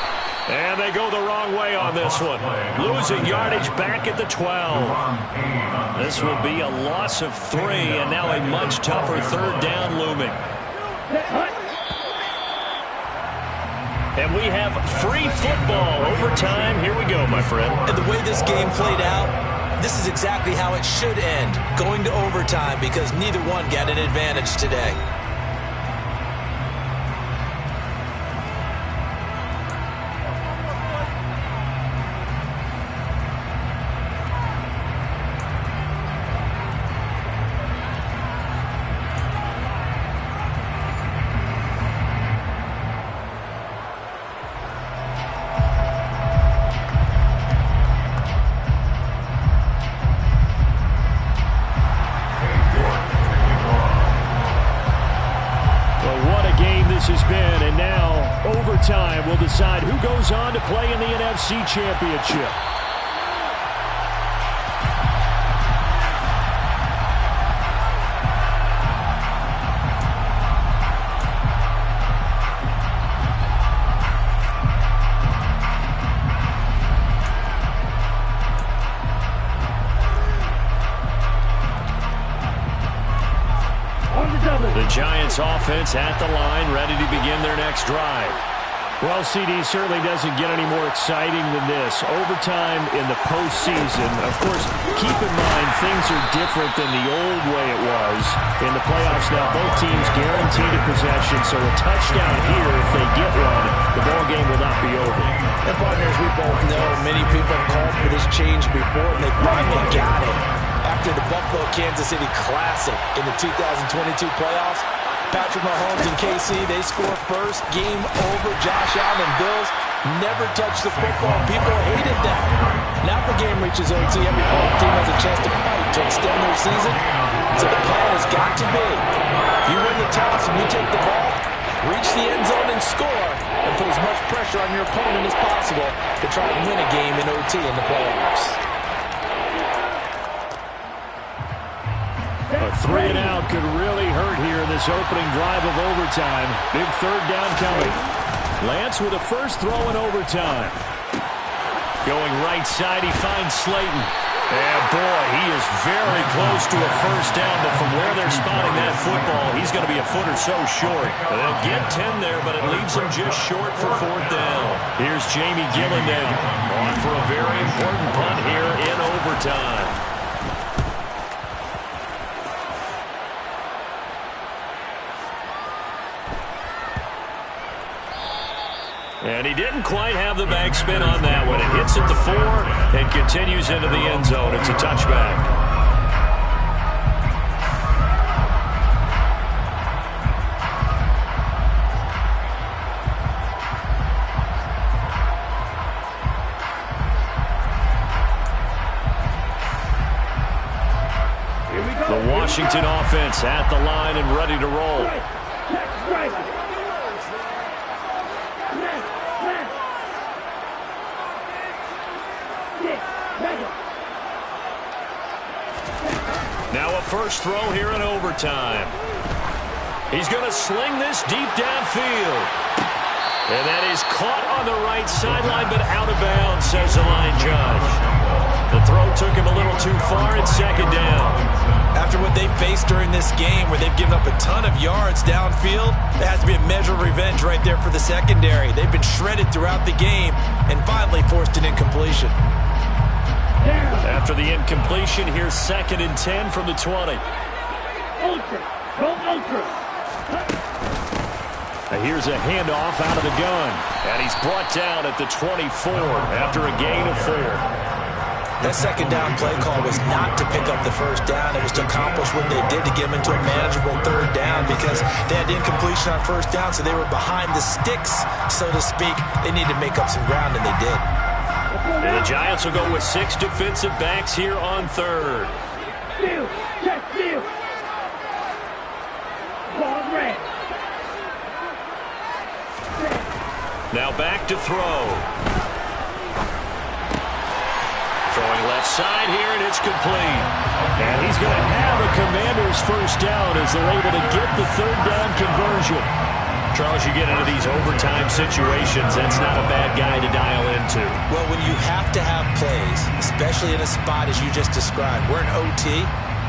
And they go the wrong way on this one. Losing yardage back at the 12. This will be a loss of 3, and now a much tougher third down looming. And we have free football overtime. Here we go, my friend. And the way this game played out, this is exactly how it should end, going to overtime, because neither one got an advantage today. Has been, and now overtime will decide who goes on to play in the NFC Championship. The Giants offense at the line, ready to begin their next drive. Well, CD, certainly doesn't get any more exciting than this. Overtime in the postseason. Of course, keep in mind things are different than the old way it was. In the playoffs now, both teams guaranteed a possession, so a touchdown here, if they get one, the ball game will not be over. And partners, we both know many people have called for this change before, and they finally got it. After the Buffalo-Kansas City Classic in the 2022 playoffs, Patrick Mahomes and KC, they score first. Game over. Josh Allen and Bills never touched the football. People hated that. Now the game reaches OT. Every team has a chance to fight to extend their season. So the plan has got to be, you win the toss and you take the ball, reach the end zone and score, and put as much pressure on your opponent as possible to try and win a game in OT in the playoffs. A 3-and-out could really hurt here in this opening drive of overtime. Big third down coming. Lance with a first throw in overtime. Going right side, he finds Slayton. And boy, he is very close to a first down, but from where they're spotting that football, he's going to be a foot or so short. They'll get 10 there, but it leaves him just short for fourth down. Here's Jamie Gilligan on for a very important punt here in overtime. And he didn't quite have the backspin on that one. It hits at the 4 and continues into the end zone. It's a touchback. The Washington offense at the line and ready to roll. Now a first throw here in overtime. He's going to sling this deep downfield. And that is caught on the right sideline, but out of bounds, says the line judge. The throw took him a little too far in second down. After what they faced during this game, where they've given up a ton of yards downfield, there has to be a measure of revenge right there for the secondary. They've been shredded throughout the game and finally forced an incompletion. After the incompletion, here's 2nd and 10 from the 20. Ultra. Go ultra. Here's a handoff out of the gun. And he's brought down at the 24 after a gain of 4. That second down play call was not to pick up the first down. It was to accomplish what they did to get them into a manageable third down, because they had incompletion on first down, so they were behind the sticks, so to speak. They needed to make up some ground, and they did. And the Giants will go with 6 defensive backs here on third. Steal. Check steal. Ball red. Now back to throw. Throwing left side here, and it's complete. And he's going to have a Commander's first down as they're able to get the third down conversion. Charles, you get into these overtime situations, that's not a bad guy to dial into. Well, when you have to have plays, especially in a spot as you just described, we're in OT,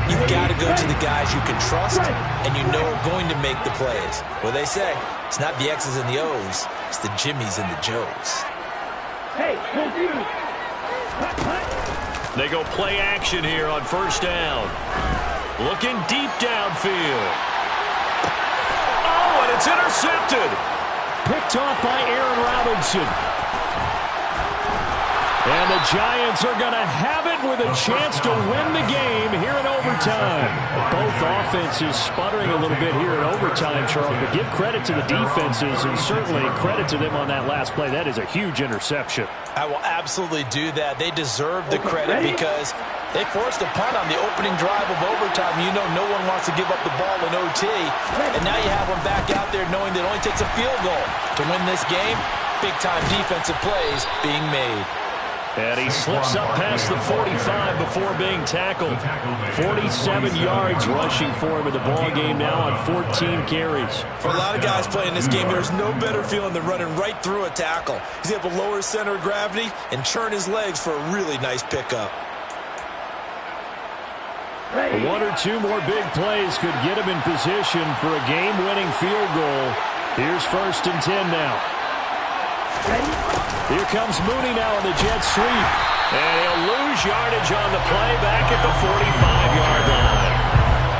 you've got to go to the guys you can trust and you know are going to make the plays. Well, they say it's not the X's and the O's, it's the Jimmys and the Joes. Hey, confused. They go play action here on first down. Looking deep downfield. Oh, and it's intercepted. Picked off by Aaron Robinson. And the Giants are going to have it with a chance to win the game here in overtime. Both offenses sputtering a little bit here in overtime, Charles, but give credit to the defenses and certainly credit to them on that last play. That is a huge interception. I will absolutely do that. They deserve the credit because they forced a punt on the opening drive of overtime. You know no one wants to give up the ball in OT. And now you have them back out there knowing that it only takes a field goal to win this game. Big-time defensive plays being made. And he slips up past the 45 before being tackled. 47 yards rushing for him in the ball game now on 14 carries. For a lot of guys playing this game, there's no better feeling than running right through a tackle. He's able to lower his center of gravity and churn his legs for a really nice pickup. One or two more big plays could get him in position for a game-winning field goal. Here's 1st and 10 now. Here comes Mooney now on the jet sweep. And he'll lose yardage on the play back at the 45-yard line.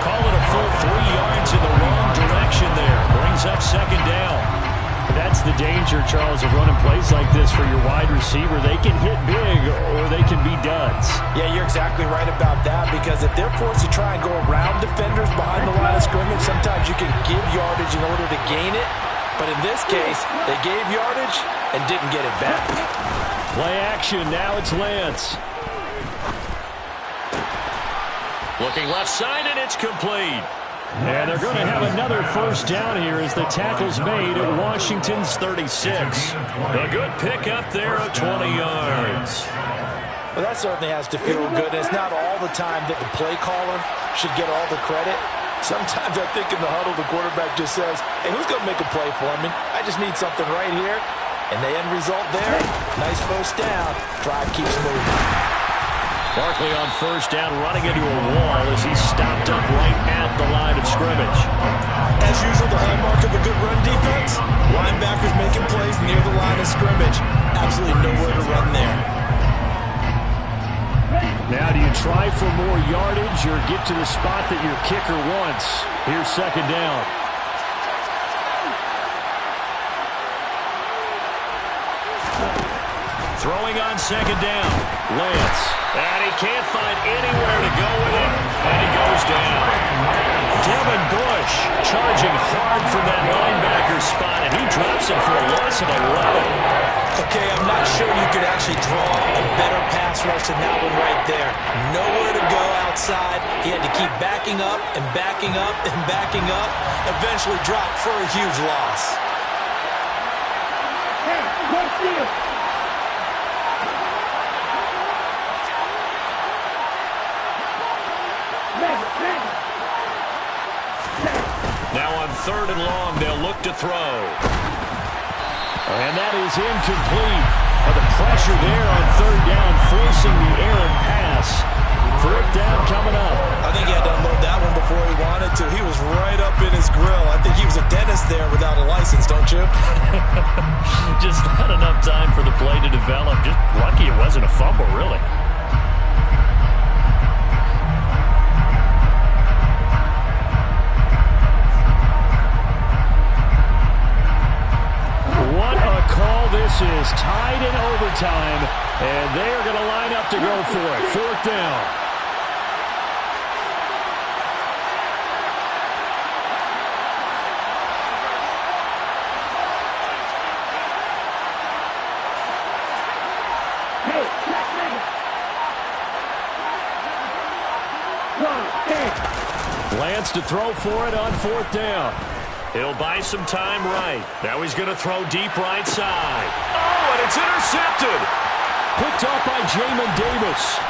Call it a full 3 yards in the wrong direction there. Brings up 2nd down. That's the danger, Charles, of running plays like this for your wide receiver. They can hit big or they can be duds. Yeah, you're exactly right about that because if they're forced to try and go around defenders behind the line of scrimmage, sometimes you can give yardage in order to gain it. But in this case, they gave yardage and didn't get it back. Play action. Now it's Lance. Looking left side, and it's complete. And they're going to have another 1st down here as the tackle's made at Washington's 36. A good pickup there of 20 yards. Well, that certainly has to feel good. It's not all the time that the play caller should get all the credit. Sometimes I think in the huddle, the quarterback just says, hey, who's going to make a play for me? I just need something right here. And the end result there, nice 1st down. Drive keeps moving. Barkley on 1st down, running into a wall as he's stopped up right at the line of scrimmage. As usual, the hallmark of a good run defense, linebackers making plays near the line of scrimmage. Absolutely nowhere to run there. Now do you try for more yardage or get to the spot that your kicker wants? Here's 2nd down. Throwing on 2nd down. Lance. And he can't find anywhere to go with it. And he goes down. Devin Bush charging hard from that linebacker spot. And he drops him for a loss of 11. Okay, I'm not sure you could actually draw a better pass rush than that one right there. Nowhere to go outside. He had to keep backing up and backing up and backing up. Eventually dropped for a huge loss. Hey, good steal. Now on 3rd and long, they'll look to throw. And that is incomplete. The pressure there on 3rd down, forcing the errant pass. 4th down coming up. I think he had to unload that one before he wanted to. He was right up in his grill. I think he was a dentist there without a license, don't you? Just not enough time for the play to develop. Just lucky it wasn't a fumble, really. This is tied in overtime, and they are going to line up to go for it. 4th down. Lance to throw for it on 4th down. He'll buy some time right. Now he's going to throw deep right side. Oh, and it's intercepted. Picked off by Jamin Davis.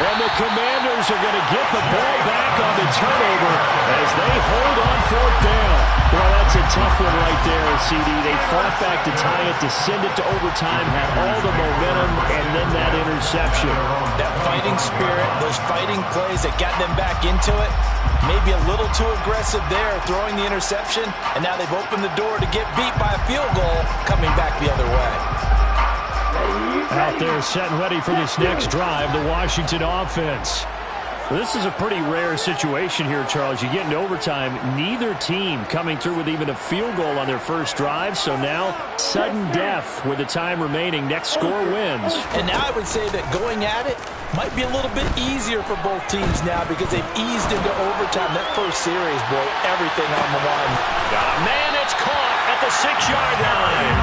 And the Commanders are going to get the ball back on the turnover as they hold on 4th down. Well, that's a tough one right there, CD. They fought back to tie it, to send it to overtime, had all the momentum, and then that interception. That fighting spirit, those fighting plays that got them back into it, maybe a little too aggressive there, throwing the interception, and now they've opened the door to get beat by a field goal, coming back the other way. Out there set and ready for this next drive, the Washington offense. This is a pretty rare situation here, Charles. You get into overtime, neither team coming through with even a field goal on their first drive, so now sudden death with the time remaining. Next score wins. And now I would say that going at it might be a little bit easier for both teams now because they've eased into overtime. That first series, boy, everything on the line. Got a man, it's caught at the 6-yard line.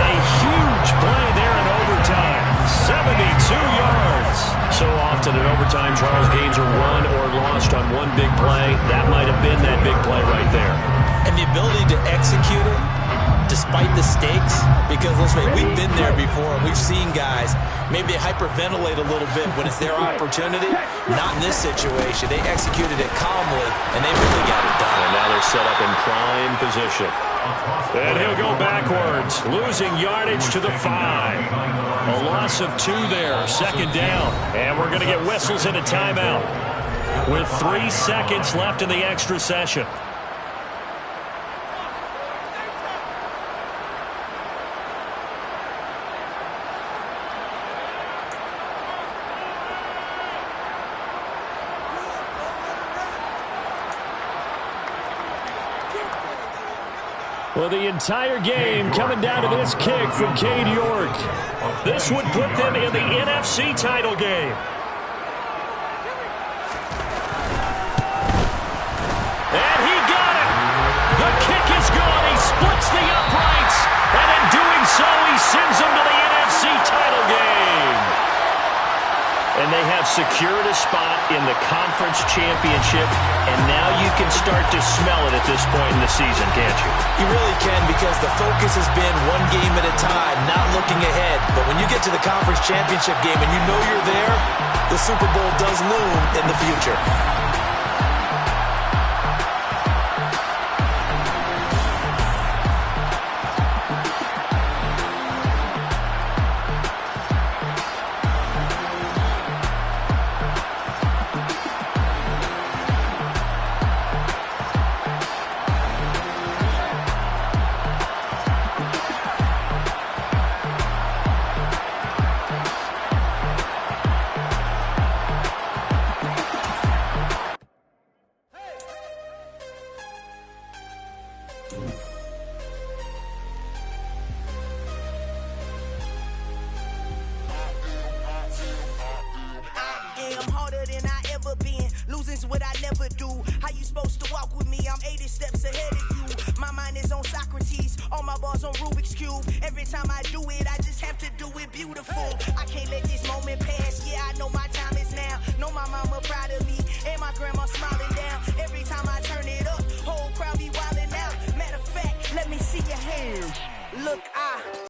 A huge play there in overtime. 72 yards. So often in overtime, Charles, games are won or lost on one big play. That might have been that big play right there. And the ability to execute it despite the stakes, because let's face it, we've been there before. We've seen guys, maybe they hyperventilate a little bit when it's their opportunity. Not in this situation. They executed it calmly, and they really got it done. And now they're set up in prime position. And he'll go backwards, losing yardage to the 5. A loss of 2 there, second down. And we're going to get whistles and a timeout with 3 seconds left in the extra session. Well, the entire game coming down to this kick from Cade York. This would put them in the NFC title game. And he got it. The kick is gone. He splits the uprights. And in doing so, he sends them to the NFC title game. And they have secured a spot in the conference championship, and now you can start to smell it at this point in the season, can't you? You really can, because the focus has been one game at a time, not looking ahead. But when you get to the conference championship game and you know you're there, the Super Bowl does loom in the future. All my bars on Rubik's Cube. Every time I do it, I just have to do it beautiful.